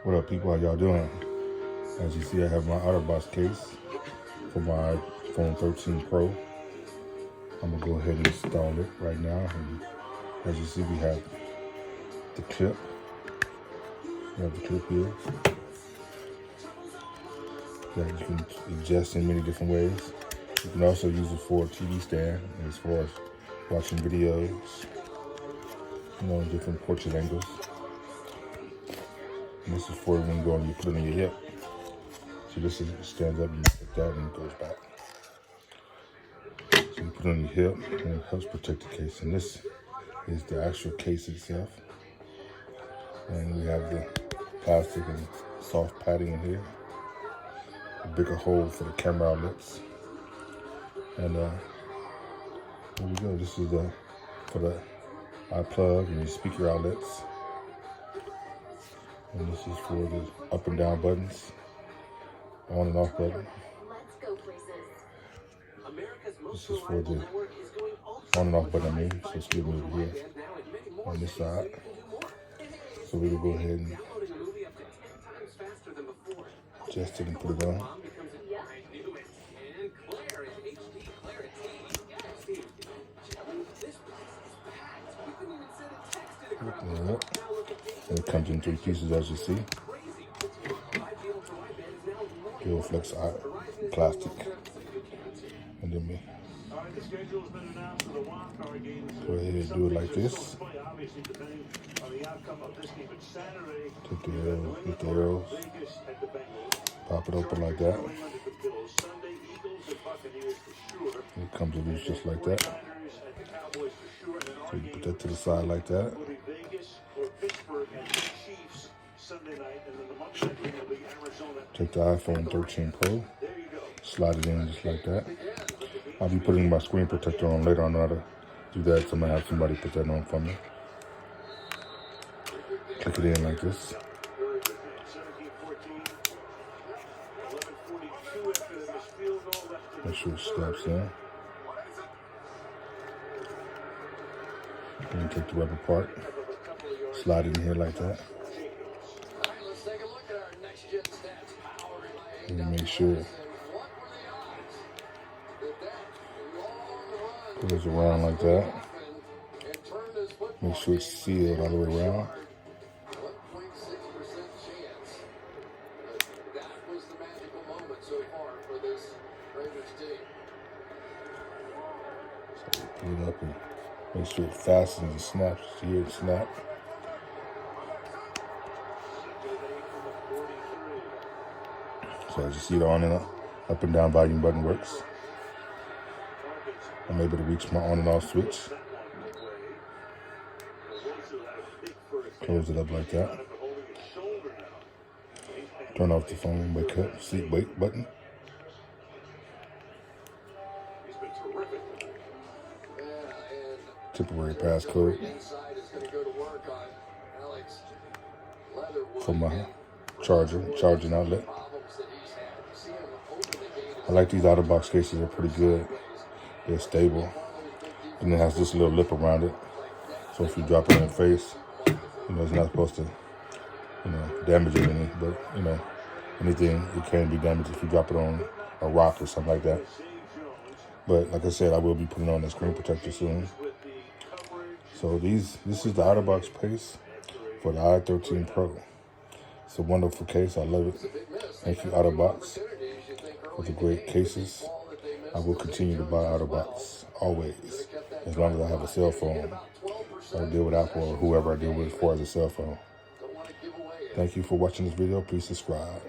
What up, people? How y'all doing? As you see, I have my Otterbox case for my iPhone 13 Pro. I'm gonna go ahead and install it right now. And as you see, we have the clip. We have the clip here that you can adjust in many different ways. You can also use it for a TV stand as far as watching videos, different portrait angles. And this is for when you put it on your hip. So this stands up, you put that and it goes back. So you put it on your hip and it helps protect the case. And this is the actual case itself. And we have the plastic and soft padding in here. A bigger hole for the camera outlets. And there we go. This is for the iPlug and your speaker outlets. And this is for the up and down buttons, on and off button. This is for the on and off button, so it's giving me over here on this side. So we will go ahead and adjust it and put it on. And it comes in 3 pieces, as you see. Dual flex plastic. And then we go ahead and do it like this. Take the arrows, hit the arrows, pop it open like that. It comes loose just like that. So you put that to the side like that. Take the iPhone 13 Pro, slide it in just like that. I'll be putting my screen protector on later on how to do that, so I'm going to have somebody put that on for me. Click it in like this. Make sure it snaps in. And take the rubber part, slide it in here like that. And make sure it goes around like that. Make sure it's sealed all the way around. So put it up and make sure it fastens and snaps. You hear it snap. So as you see, the on and up and down volume button works. I'm able to reach my on and off switch. Close it up like that. Turn off the phone, wake up, sleep, wake button. Temporary passcode for my charging outlet. I like these Otterbox cases, they're pretty good. They're stable. And it has this little lip around it. So if you drop it on your face, it's not supposed to, damage anything. But, anything, it can be damaged if you drop it on a rock or something like that. But like I said, I will be putting on a screen protector soon. So this is the Otterbox case for the i13 Pro. It's a wonderful case. I love it. Thank you, Otterbox, for the great cases. I will continue to buy Otterbox always, as long as I have a cell phone. I deal with Apple or whoever I deal with as far as a cell phone. Thank you for watching this video. Please subscribe.